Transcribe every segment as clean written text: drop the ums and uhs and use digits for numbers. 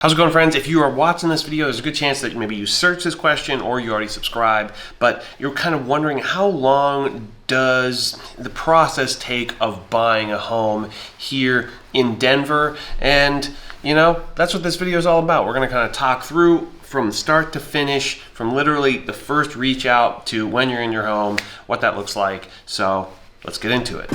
How's it going, friends? If you are watching this video, there's a good chance that maybe you searched this question or you already subscribed, but you're kind of wondering how long does the process take of buying a home here in Denver? And you know, that's what this video is all about. We're going to kind of talk through from start to finish, from literally the first reach out to when you're in your home, what that looks like. So let's get into it.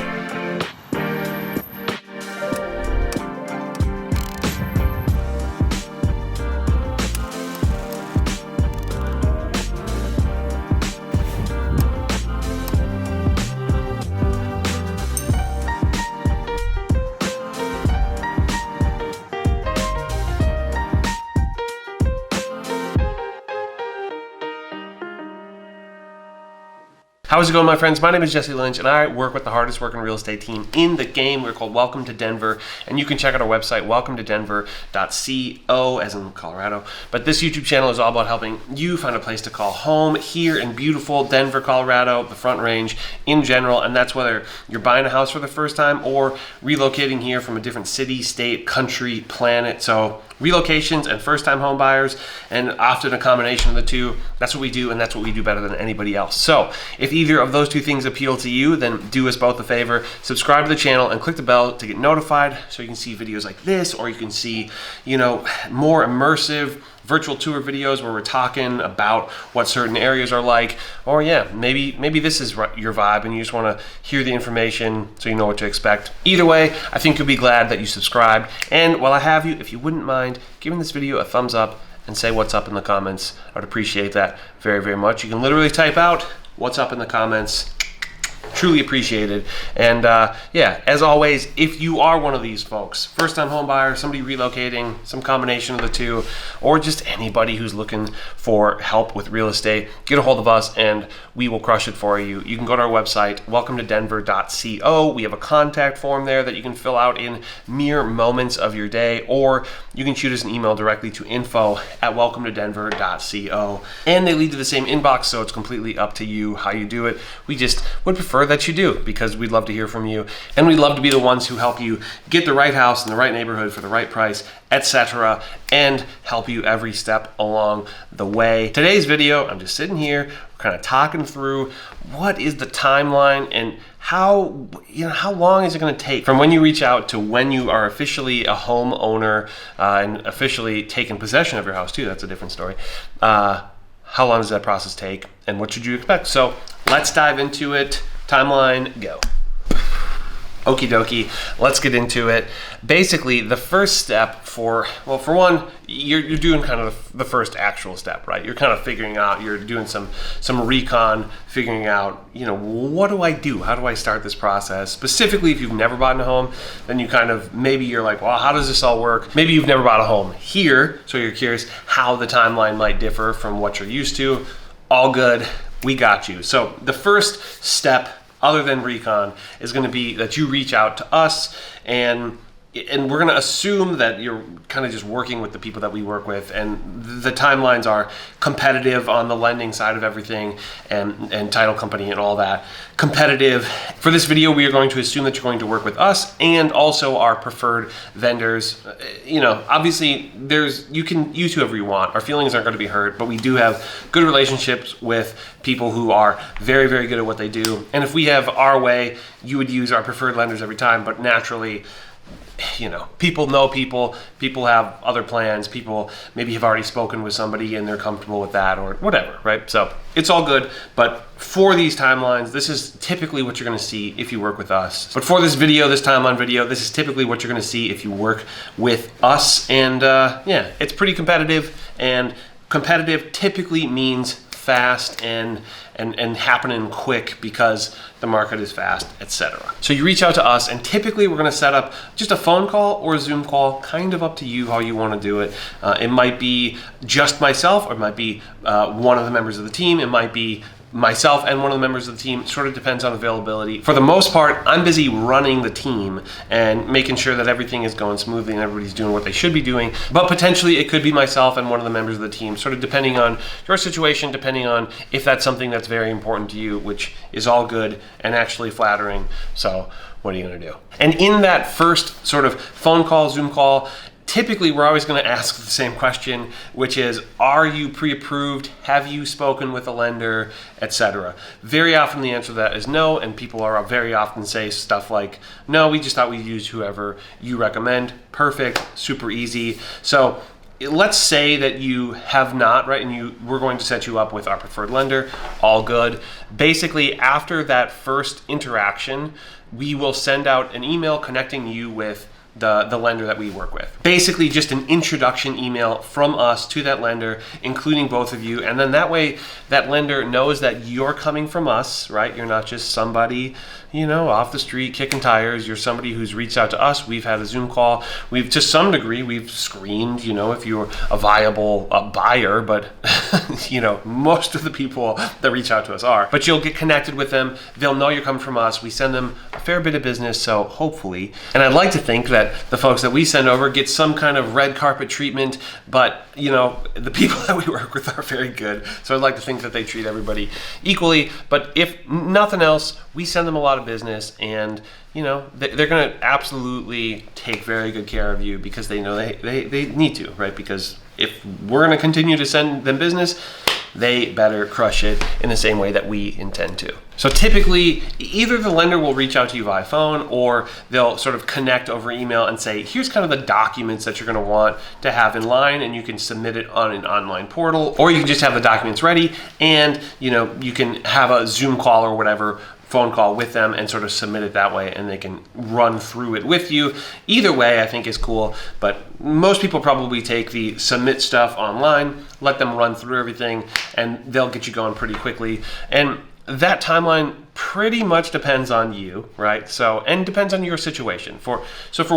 How's it going, my friends? My name is Jesse Lynch, and I work with the hardest working real estate team in the game. We're called Welcome to Denver, and you can check out our website, welcometodenver.co, as in Colorado. But this YouTube channel is all about helping you find a place to call home here in beautiful Denver, Colorado, the Front Range in general, and that's whether you're buying a house for the first time or relocating here from a different city, state, country, planet. So relocations and first-time home buyers, and often a combination of the two. That's what we do, and that's what we do better than anybody else. So if either of those two things appeal to you, then do us both a favor. Subscribe to the channel and click the bell to get notified so you can see videos like this, or you can see, you know, more immersive virtual tour videos where we're talking about what certain areas are like. Or yeah, maybe this is your vibe and you just want to hear the information so you know what to expect. Either way, I think you'll be glad that you subscribed. And while I have you, if you wouldn't mind giving this video a thumbs up and say what's up in the comments, I'd appreciate that very, very much. You can literally type out what's up in the comments. Truly appreciated. And yeah, as always, if you are one of these folks, first-time home buyer, somebody relocating, some combination of the two, or just anybody who's looking for help with real estate, get a hold of us and we will crush it for you. You can go to our website, welcometodenver.co. We have a contact form there that you can fill out in mere moments of your day, or you can shoot us an email directly to info@welcometodenver.co. And they lead to the same inbox, so it's completely up to you how you do it. We just would prefer that you do, because we'd love to hear from you, and we'd love to be the ones who help you get the right house in the right neighborhood for the right price, etc., and help you every step along the way. Today's video, I'm just sitting here kind of talking through what is the timeline and how long is it going to take from when you reach out to when you are officially a homeowner and officially taking possession of your house too. That's a different story. How long does that process take, and what should you expect? So let's dive into it. Timeline, go. Okie dokie, let's get into it. Basically, the first step for one, you're doing kind of the first actual step, right? You're kind of figuring out, you're doing some recon, figuring out, you know, what do I do? How do I start this process? Specifically, if you've never bought a home, then you kind of, maybe you're like, well, how does this all work? Maybe you've never bought a home here, so you're curious how the timeline might differ from what you're used to. All good, we got you. So the first step, other than recon, is going to be that you reach out to us, and we're going to assume that you're kind of just working with the people that we work with, and the timelines are competitive on the lending side of everything, and title company and all that. Competitive. For this video, we are going to assume that you're going to work with us and also our preferred vendors. You know, obviously you can use whoever you want. Our feelings aren't going to be hurt, but we do have good relationships with people who are very, very good at what they do. And if we have our way, you would use our preferred lenders every time, but naturally, you know, people know people have other plans, people maybe have already spoken with somebody and they're comfortable with that or whatever, right? So it's all good, but for these timelines, this is typically what you're going to see if you work with us. But for this video, this timeline video, this is typically what you're going to see if you work with us. And yeah, it's pretty competitive, and competitive typically means fast and happening quick because the market is fast, etc. So you reach out to us, and typically we're going to set up just a phone call or a Zoom call, kind of up to you how you want to do it. It might be just myself, or it might be one of the members of the team. It might be myself and one of the members of the team. Sort of depends on availability. For the most part, I'm busy running the team and making sure that everything is going smoothly and everybody's doing what they should be doing. But potentially it could be myself and one of the members of the team, sort of depending on your situation, depending on if that's something that's very important to you, which is all good and actually flattering. So what are you going to do? And in that first sort of phone call, Zoom call, typically we're always going to ask the same question, which is, are you pre-approved? Have you spoken with a lender, etc.? Very often the answer to that is no, and people are very often say stuff like, no, we just thought we'd use whoever you recommend. Perfect, super easy. So let's say that you have not, right, and we're going to set you up with our preferred lender, all good. Basically, after that first interaction, we will send out an email connecting you with the lender that we work with. Basically just an introduction email from us to that lender, including both of you. And then that way that lender knows that you're coming from us, right? You're not just somebody, off the street kicking tires. You're somebody who's reached out to us. We've had a Zoom call. To some degree, we've screened, if you're a viable buyer, but most of the people that reach out to us are. But you'll get connected with them. They'll know you're coming from us. We send them a fair bit of business, so hopefully. And I'd like to think that the folks that we send over get some kind of red carpet treatment, but the people that we work with are very good. So I'd like to think that they treat everybody equally. But if nothing else, we send them a lot of business, and they're going to absolutely take very good care of you because they know they need to, right? Because if we're going to continue to send them business, they better crush it in the same way that we intend to. So typically, either the lender will reach out to you via phone, or they'll sort of connect over email and say, here's kind of the documents that you're going to want to have in line, and you can submit it on an online portal, or you can just have the documents ready, and you can have a Zoom call or whatever, phone call with them, and sort of submit it that way, and they can run through it with you. Either way I think is cool, but most people probably take the submit stuff online, let them run through everything, and they'll get you going pretty quickly. And that timeline pretty much depends on you, right? And depends on your situation. For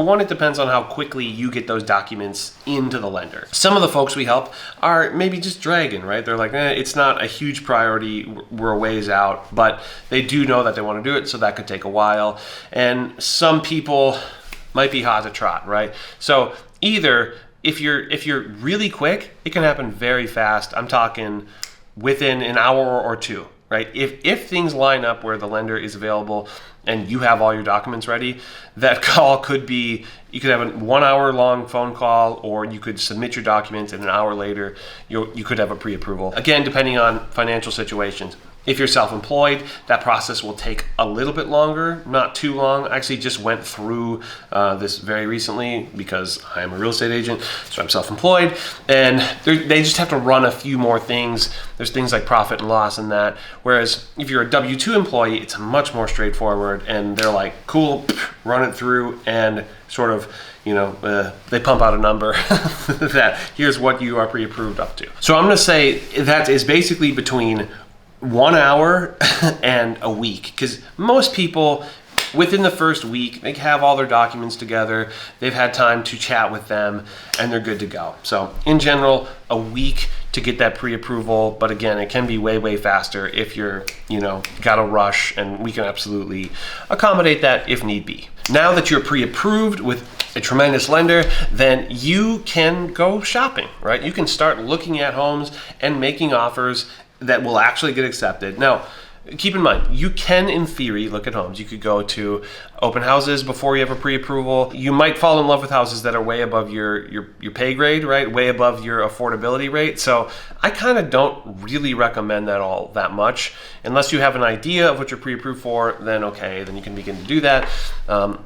one, it depends on how quickly you get those documents into the lender. Some of the folks we help are maybe just dragging, right? They're like, it's not a huge priority, we're a ways out, but they do know that they want to do it, so that could take a while. And some people might be hot to trot, right? So either if you're really quick, it can happen very fast. I'm talking within an hour or two. Right? If things line up where the lender is available and you have all your documents ready, that call could be, you could have a 1 hour long phone call, or you could submit your documents and an hour later you could have a pre-approval. Again, depending on financial situations. If you're self-employed, that process will take a little bit longer, not too long. I actually just went through this very recently because I'm a real estate agent, so I'm self-employed, and they just have to run a few more things. There's things like profit and loss and that, whereas if you're a W-2 employee, it's much more straightforward, and they're like, cool, run it through, and sort of, they pump out a number that here's what you are pre-approved up to. So I'm going to say that is basically between 1 hour and a week, because most people within the first week, they have all their documents together, they've had time to chat with them, and they're good to go. So in general, a week to get that pre-approval, but again, it can be way faster if you're, got a rush, and we can absolutely accommodate that if need be. Now that you're pre-approved with a tremendous lender, then you can go shopping, right? You can start looking at homes and making offers that will actually get accepted. Now, keep in mind, you can, in theory, look at homes. You could go to open houses before you have a pre-approval. You might fall in love with houses that are way above your pay grade, right? Way above your affordability rate. So I kind of don't really recommend that all that much. Unless you have an idea of what you're pre-approved for, then okay, then you can begin to do that.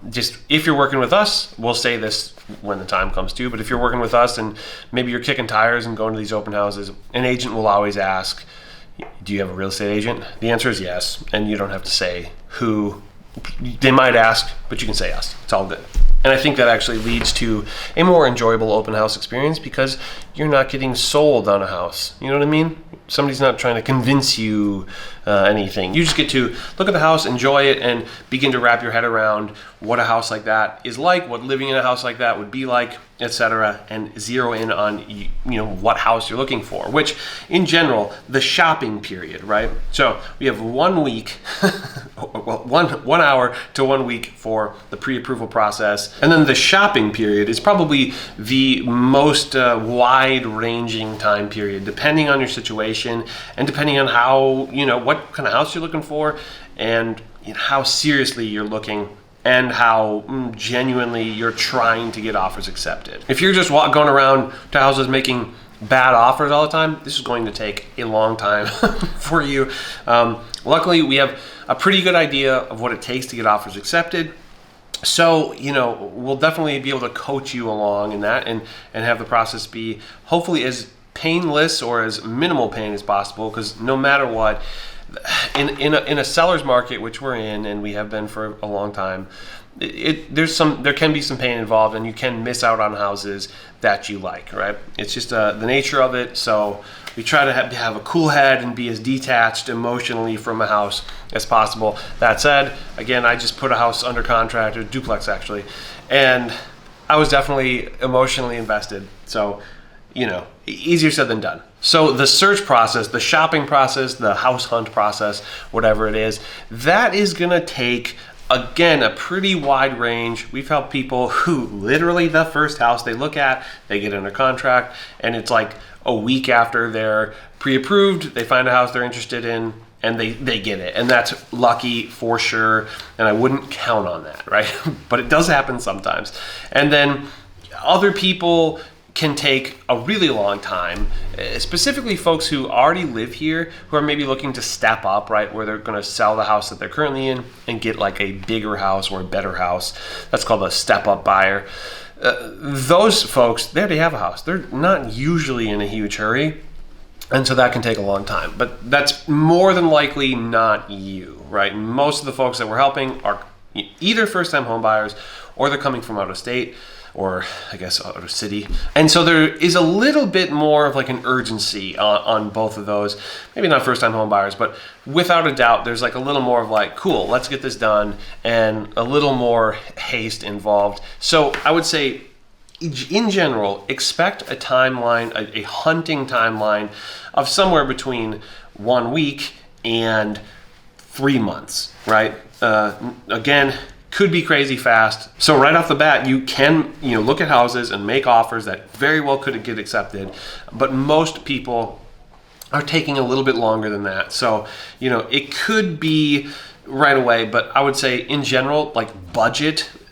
Just if you're working with us, we'll say this when the time comes to, but if you're working with us and maybe you're kicking tires and going to these open houses, an agent will always ask, do you have a real estate agent? The answer is yes, and you don't have to say who. They might ask, but you can say us. It's all good. And I think that actually leads to a more enjoyable open house experience because you're not getting sold on a house. You know what I mean? Somebody's not trying to convince you anything. You just get to look at the house, enjoy it, and begin to wrap your head around what a house like that is like, what living in a house like that would be like, etc., and zero in on what house you're looking for, which in general, the shopping period, right? So we have 1 week, well, one hour to 1 week for the pre-approval process, and then the shopping period is probably the most wide-ranging time period, depending on your situation and depending on how, what kind of house you're looking for and how seriously you're looking and how genuinely you're trying to get offers accepted. If you're just going around to houses making bad offers all the time, this is going to take a long time for you. Luckily, we have a pretty good idea of what it takes to get offers accepted. So, we'll definitely be able to coach you along in that and have the process be hopefully as painless or as minimal pain as possible, because no matter what, in a seller's market, which we're in and we have been for a long time, there can be some pain involved, and you can miss out on houses that you like, right? It's just the nature of it. So we try to have a cool head and be as detached emotionally from a house as possible. That said, again, I just put a house under contract, a duplex actually, and I was definitely emotionally invested. So, easier said than done. So the search process, the shopping process, the house hunt process, whatever it is, that is gonna take, again, a pretty wide range. We've helped people who literally the first house they look at, they get under contract, and it's like a week after they're pre-approved, they find a house they're interested in, and they get it. And that's lucky for sure, and I wouldn't count on that, right? But it does happen sometimes. And then other people can take a really long time, specifically folks who already live here, who are maybe looking to step up, right, where they're going to sell the house that they're currently in and get like a bigger house or a better house. That's called a step up buyer. Those folks, they already have a house. They're not usually in a huge hurry, and so that can take a long time. But that's more than likely not you, right? Most of the folks that we're helping are either first-time home buyers, or they're coming from out of state, or I guess out of city. And so there is a little bit more of like an urgency on both of those. Maybe not first-time home buyers, but without a doubt, there's like a little more of like, cool, let's get this done, and a little more haste involved. So I would say, in general, expect a timeline, a hunting timeline of somewhere between 1 week and 3 months, right? Again, could be crazy fast. So right off the bat, you can look at houses and make offers that very well could get accepted, but most people are taking a little bit longer than that. So it could be right away, but I would say in general, like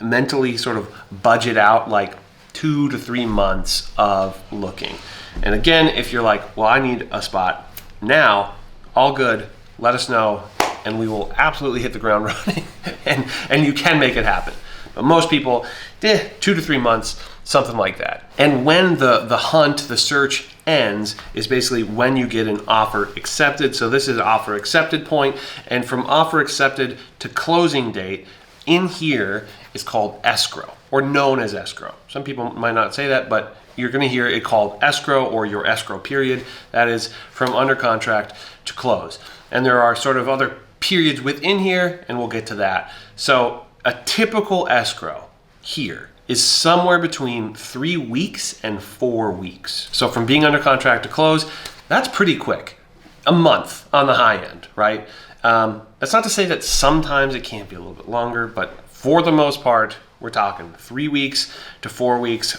mentally sort of budget out like 2 to 3 months of looking. And again, if you're like, well, I need a spot now, all good, let us know, and we will absolutely hit the ground running, and you can make it happen. But most people, 2 to 3 months, something like that. And when the hunt, the search ends, is basically when you get an offer accepted. So this is offer accepted point, and from offer accepted to closing date, in here is called escrow, or known as escrow. Some people might not say that, but you're going to hear it called escrow, or your escrow period. That is from under contract to close. And there are sort of other periods within here, and we'll get to that. So a typical escrow here is somewhere between 3 weeks and 4 weeks. So from being under contract to close, that's pretty quick. A month on the high end, right? That's not to say that sometimes it can't be a little bit longer, but for the most part, we're talking 3 weeks to 4 weeks,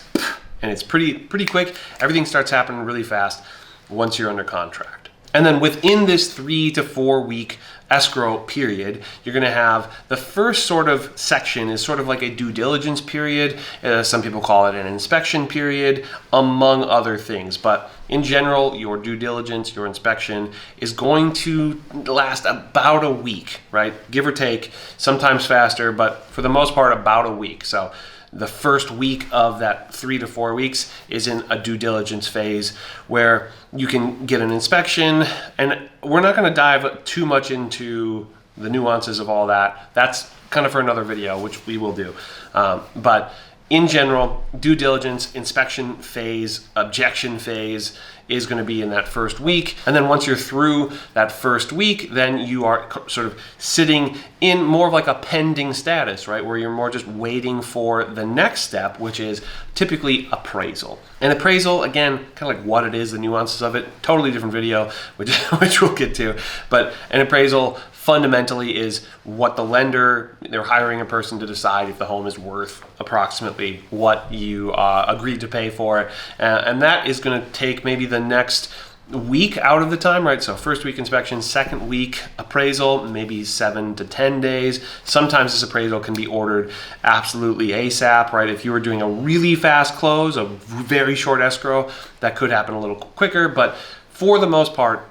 and it's pretty quick. Everything starts happening really fast once you're under contract. And then within this 3 to 4 week escrow period, you're going to have the first sort of section is sort of like a due diligence period. Some people call it an inspection period, among other things. But in general, your due diligence, your inspection is going to last about a week, right? Give or take, sometimes faster, but for the most part, about a week. So the first week of that 3 to 4 weeks is in a due diligence phase where you can get an inspection, and we're not going to dive too much into the nuances of all that. That's kind of for another video, which we will do. But in general, due diligence, inspection phase, objection phase is going to be in that first week. And then once you're through that first week, then you are sort of sitting in more of like a pending status, right? Where you're more just waiting for the next step, which is typically appraisal. And appraisal, again, kind of like what it is, the nuances of it, totally different video, which we'll get to. But an appraisal fundamentally is what the lender, they're hiring a person to decide if the home is worth approximately what you agreed to pay for it. And that is going to take maybe the next week out of the time, right? So first week inspection, second week appraisal, maybe 7 to 10 days. Sometimes this appraisal can be ordered absolutely ASAP, right? If you were doing a really fast close, a very short escrow, that could happen a little quicker, but for the most part,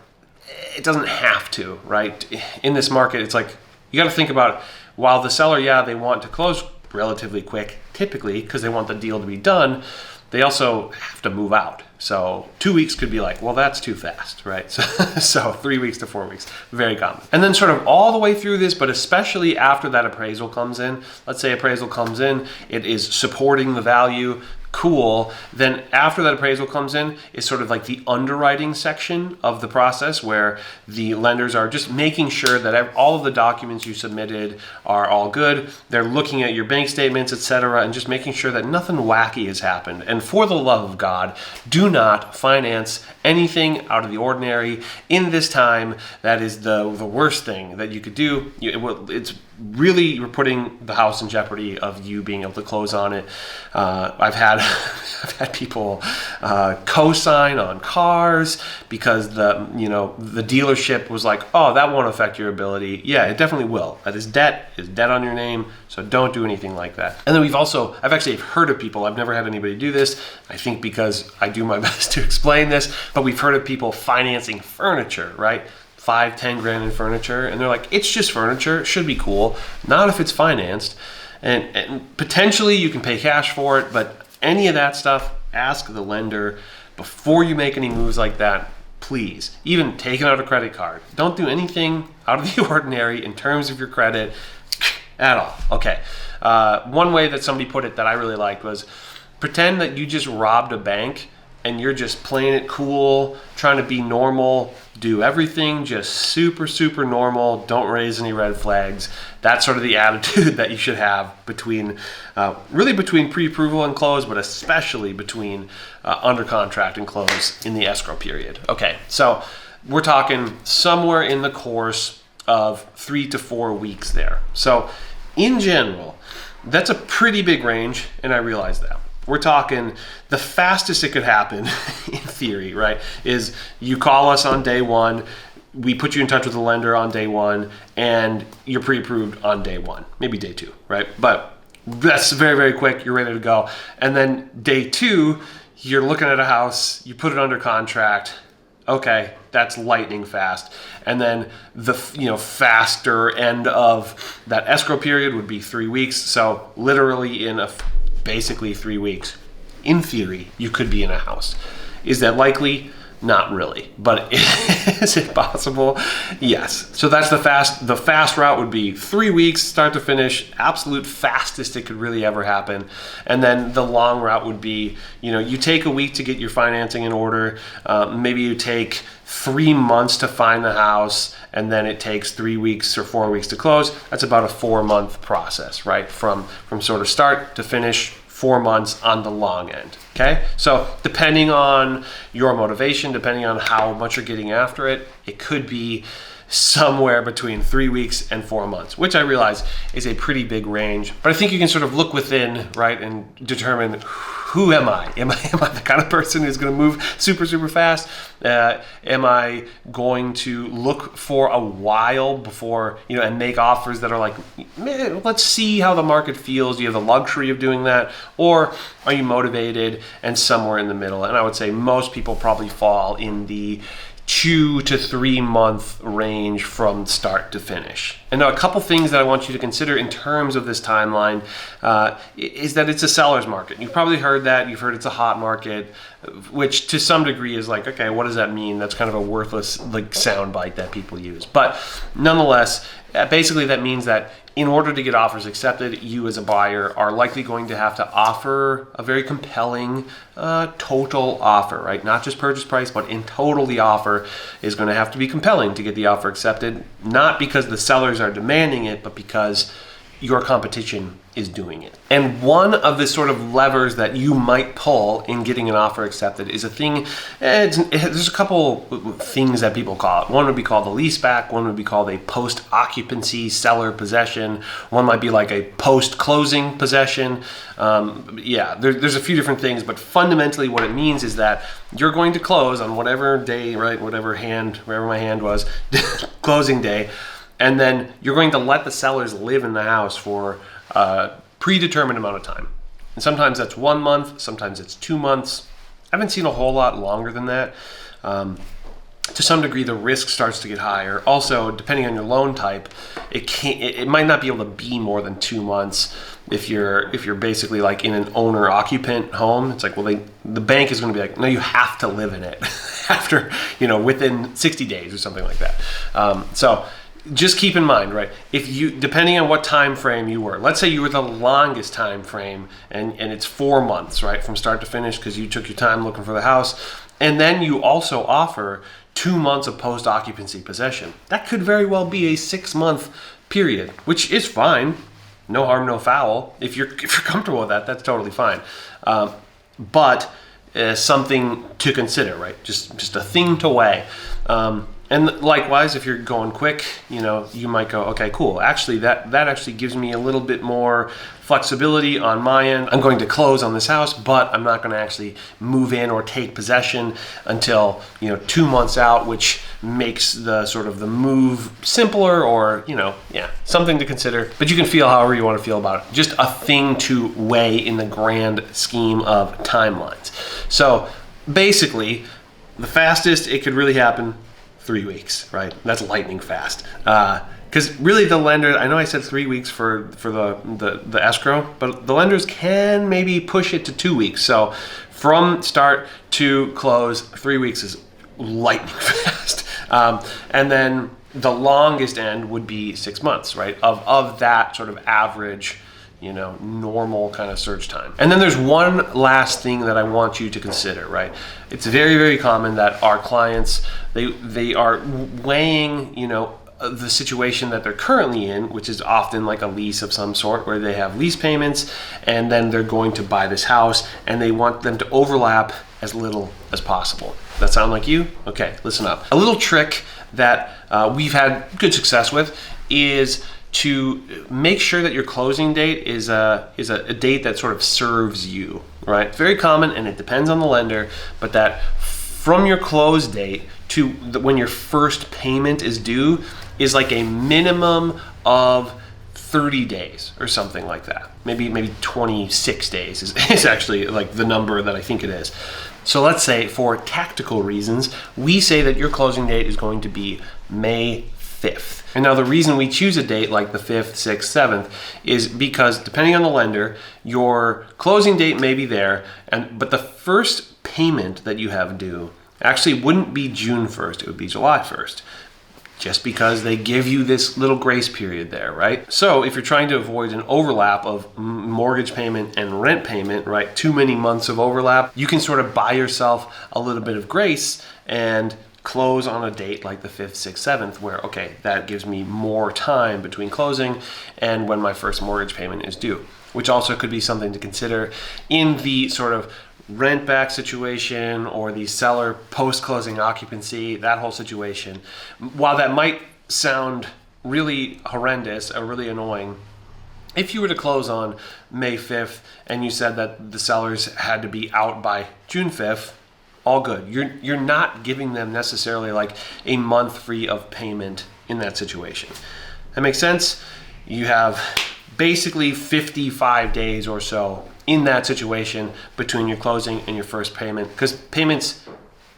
it doesn't have to, right? In this market, it's like, you got to think about, while the seller, yeah, they want to close relatively quick, typically, because they want the deal to be done, they also have to move out. So 2 weeks could be like, well, that's too fast, right? So 3 weeks to 4 weeks, very common. And then sort of all the way through this, but especially after that appraisal comes in, let's say appraisal comes in, it is supporting the value, cool. Then after that appraisal comes in, is sort of like the underwriting section of the process, where the lenders are just making sure that all of the documents you submitted are all good. They're looking at your bank statements, etc., and just making sure that nothing wacky has happened. And for the love of God, do not finance anything out of the ordinary in this time. That is the worst thing that you could do. It's really, you're putting the house in jeopardy of you being able to close on it. I've had people co-sign on cars because the dealership was like, oh, that won't affect your ability. Yeah, it definitely will. That is debt. It's debt on your name. So don't do anything like that. And then I've actually heard of people, I've never had anybody do this, I think because I do my best to explain this, but we've heard of people financing furniture, right? 5-10 grand in furniture, and they're like, it's just furniture, it should be cool. Not if it's financed, and potentially you can pay cash for it, but any of that stuff, ask the lender before you make any moves like that. Please, even taking out a credit card, don't do anything out of the ordinary in terms of your credit at all. Okay, one way that somebody put it that I really liked was, pretend that you just robbed a bank and you're just playing it cool, trying to be normal, do everything just super, super normal, don't raise any red flags. That's sort of the attitude that you should have between pre-approval and close, but especially between under contract and close in the escrow period. Okay, so we're talking somewhere in the course of 3 to 4 weeks there. So in general, that's a pretty big range, and I realize that. We're talking the fastest it could happen in theory, right, is you call us on day one, we put you in touch with the lender on day one, and you're pre-approved on day one, maybe day two, right? But that's very, very quick, you're ready to go. And then day two, you're looking at a house, you put it under contract, okay, that's lightning fast. And then the faster end of that escrow period would be 3 weeks. So literally in basically 3 weeks, in theory, you could be in a house. Is that likely? Not really. But is it possible? Yes. So that's the fast route would be 3 weeks, start to finish, absolute fastest it could really ever happen. And then the long route would be, you take a week to get your financing in order. Maybe you take 3 months to find the house, and then it takes 3 weeks or 4 weeks to close. That's about a 4-month process, right? From sort of start to finish, 4 months on the long end. Okay, so depending on your motivation, depending on how much you're getting after it, it could be somewhere between 3 weeks and 4 months, which I realize is a pretty big range. But I think you can sort of look within, right, and determine, who am I? Am I the kind of person who's going to move super, super fast? Am I going to look for a while before, and make offers that are like, let's see how the market feels? Do you have the luxury of doing that? Or are you motivated and somewhere in the middle? And I would say most people probably fall in the 2 to 3 month range from start to finish. And now a couple things that I want you to consider in terms of this timeline is that it's a seller's market. You've probably heard that. You've heard it's a hot market, which to some degree is like, okay, what does that mean? That's kind of a worthless soundbite that people use. But nonetheless, basically that means that in order to get offers accepted, you as a buyer are likely going to have to offer a very compelling total offer, right? Not just purchase price, but in total the offer is going to have to be compelling to get the offer accepted, not because the sellers are demanding it, but because your competition is doing it. And one of the sort of levers that you might pull in getting an offer accepted is a thing, there's a couple things that people call it. One would be called a leaseback, one would be called a post-occupancy seller possession, one might be like a post-closing possession. There's a few different things, but fundamentally what it means is that you're going to close on whatever day, right, wherever my hand was, closing day, and then you're going to let the sellers live in the house for a predetermined amount of time. And sometimes that's 1 month, sometimes it's 2 months. I haven't seen a whole lot longer than that. To some degree, the risk starts to get higher. Also, depending on your loan type, it might not be able to be more than 2 months. If you're basically like in an owner-occupant home, it's like, well, the bank is going to be like, no, you have to live in it after, within 60 days or something like that. So just keep in mind, right? Depending on what time frame you were, let's say you were the longest time frame, and it's 4 months, right, from start to finish, because you took your time looking for the house, and then you also offer 2 months of post-occupancy possession. That could very well be a 6-month period, which is fine. No harm, no foul. If you're comfortable with that, that's totally fine. But something to consider, right? Just a thing to weigh. And likewise, if you're going quick, you might go, okay, cool. Actually, that actually gives me a little bit more flexibility on my end. I'm going to close on this house, but I'm not going to actually move in or take possession until 2 months out, which makes the sort of the move simpler, or something to consider. But you can feel however you want to feel about it. Just a thing to weigh in the grand scheme of timelines. So basically, the fastest it could really happen, 3 weeks, right? That's lightning fast. Because really the lender, I know I said 3 weeks for the escrow, but the lenders can maybe push it to 2 weeks. So from start to close, 3 weeks is lightning fast. And then the longest end would be 6 months, right? Of that sort of average, normal kind of search time. And then there's one last thing that I want you to consider, right? It's very, very common that our clients, they are weighing, the situation that they're currently in, which is often like a lease of some sort, where they have lease payments, and then they're going to buy this house, and they want them to overlap as little as possible. That sound like you? Okay, listen up. A little trick that we've had good success with is to make sure that your closing date is a date that sort of serves you, right? It's very common, and it depends on the lender, but that from your close date to when your first payment is due is like a minimum of 30 days or something like that. Maybe 26 days is actually like the number that I think it is. So let's say for tactical reasons, we say that your closing date is going to be May 5th. And now the reason we choose a date like the 5th, 6th, 7th is because depending on the lender, your closing date may be there, but the first payment that you have due actually wouldn't be June 1st, it would be July 1st. Just because they give you this little grace period there, right? So if you're trying to avoid an overlap of mortgage payment and rent payment, right, too many months of overlap, you can sort of buy yourself a little bit of grace and close on a date like the 5th, 6th, 7th, where, okay, that gives me more time between closing and when my first mortgage payment is due, which also could be something to consider in the sort of rent back situation or the seller post-closing occupancy, that whole situation. While that might sound really horrendous or really annoying, if you were to close on May 5th and you said that the sellers had to be out by June 5th, all good. You're not giving them necessarily like a month free of payment in that situation. That makes sense? You have basically 55 days or so in that situation between your closing and your first payment, because payments,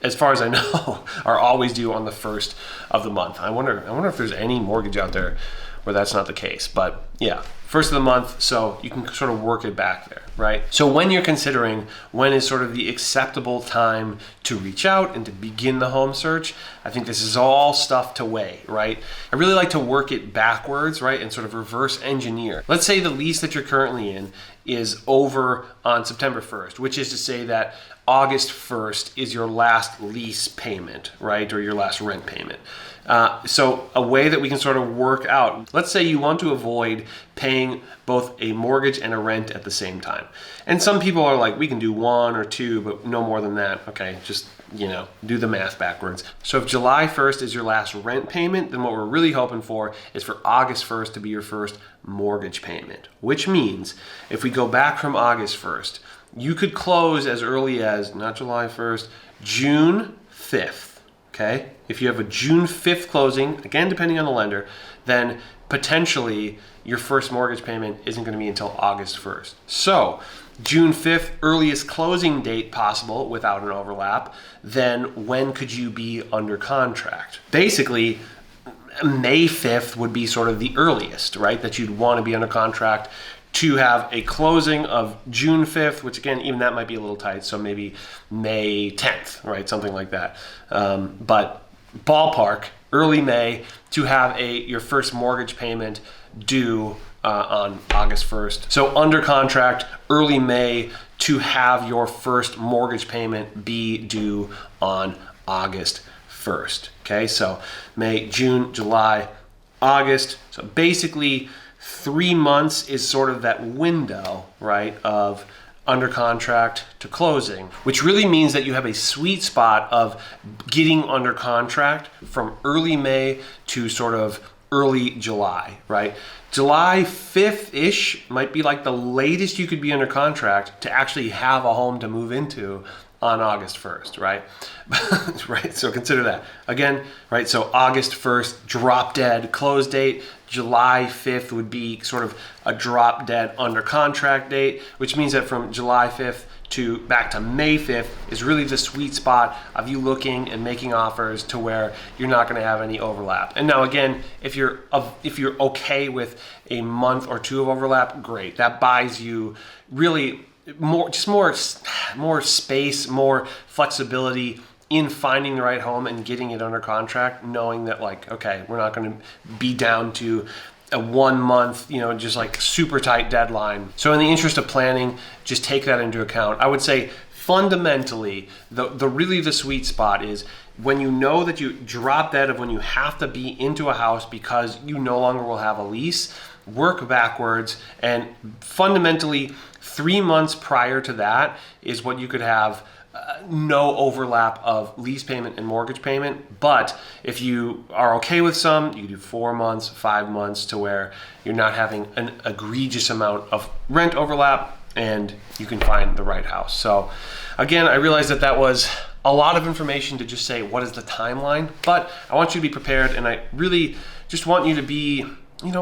as far as I know, are always due on the first of the month. I wonder if there's any mortgage out there where that's not the case, but yeah, first of the month, so you can sort of work it back there, right? So when you're considering when is sort of the acceptable time to reach out and to begin the home search, I think this is all stuff to weigh, right? I really like to work it backwards, right, and sort of reverse engineer. Let's say the lease that you're currently in is over on September 1st, which is to say that August 1st is your last lease payment, right? Or your last rent payment. So a way that we can sort of work out, let's say you want to avoid paying both a mortgage and a rent at the same time. And some people are like, we can do 1 or 2, but no more than that. Okay, just, do the math backwards. So if July 1st is your last rent payment, then what we're really hoping for is for August 1st to be your first mortgage payment, which means if we go back from August 1st, you could close as early as, not July 1st, June 5th, okay? If you have a June 5th closing, again, depending on the lender, then potentially your first mortgage payment isn't going to be until August 1st. So June 5th, earliest closing date possible without an overlap, then when could you be under contract? Basically, May 5th would be sort of the earliest, right, that you'd want to be under contract to have a closing of June 5th, which again, even that might be a little tight, so maybe May 10th, right, something like that. But ballpark, early May, to have your first mortgage payment due on August 1st. So under contract, early May, to have your first mortgage payment be due on August 1st. Okay, so May, June, July, August. So basically 3 months is sort of that window, right, of under contract to closing, which really means that you have a sweet spot of getting under contract from early May to sort of early July, right? July 5th-ish might be like the latest you could be under contract to actually have a home to move into on August 1st, right? Right, so consider that. Again, right, so August 1st, drop dead close date. July 5th would be sort of a drop dead under contract date, which means that from July 5th to back to May 5th is really the sweet spot of you looking and making offers to where you're not going to have any overlap. And now again, if you're okay with a month or 2 of overlap, great. That buys you really more space, more flexibility in finding the right home and getting it under contract, knowing that like, okay, we're not going to be down to a 1 month, just like super tight deadline. So in the interest of planning, just take that into account. I would say fundamentally, the sweet spot is when you know that you drop dead of when you have to be into a house because you no longer will have a lease, work backwards, and fundamentally 3 months prior to that is what you could have no overlap of lease payment and mortgage payment. But if you are okay with some, you do 4 months, 5 months to where you're not having an egregious amount of rent overlap and you can find the right house. So again, I realize that was a lot of information to just say, what is the timeline? But I want you to be prepared, and I really just want you to be,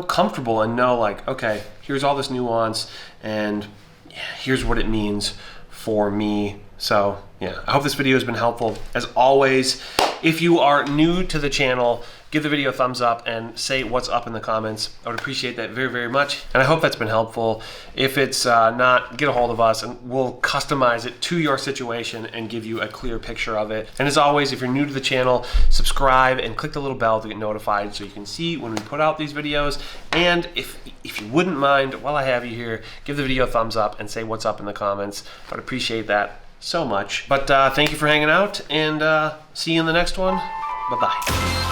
comfortable and know like, okay, here's all this nuance and here's what it means for me. So yeah, I hope this video has been helpful. As always, if you are new to the channel, give the video a thumbs up and say what's up in the comments. I would appreciate that very, very much. And I hope that's been helpful. If it's not, get a hold of us and we'll customize it to your situation and give you a clear picture of it. And as always, if you're new to the channel, subscribe and click the little bell to get notified so you can see when we put out these videos. And if you wouldn't mind, while I have you here, give the video a thumbs up and say what's up in the comments. I would appreciate that so much. But thank you for hanging out, and see you in the next one. Bye-bye.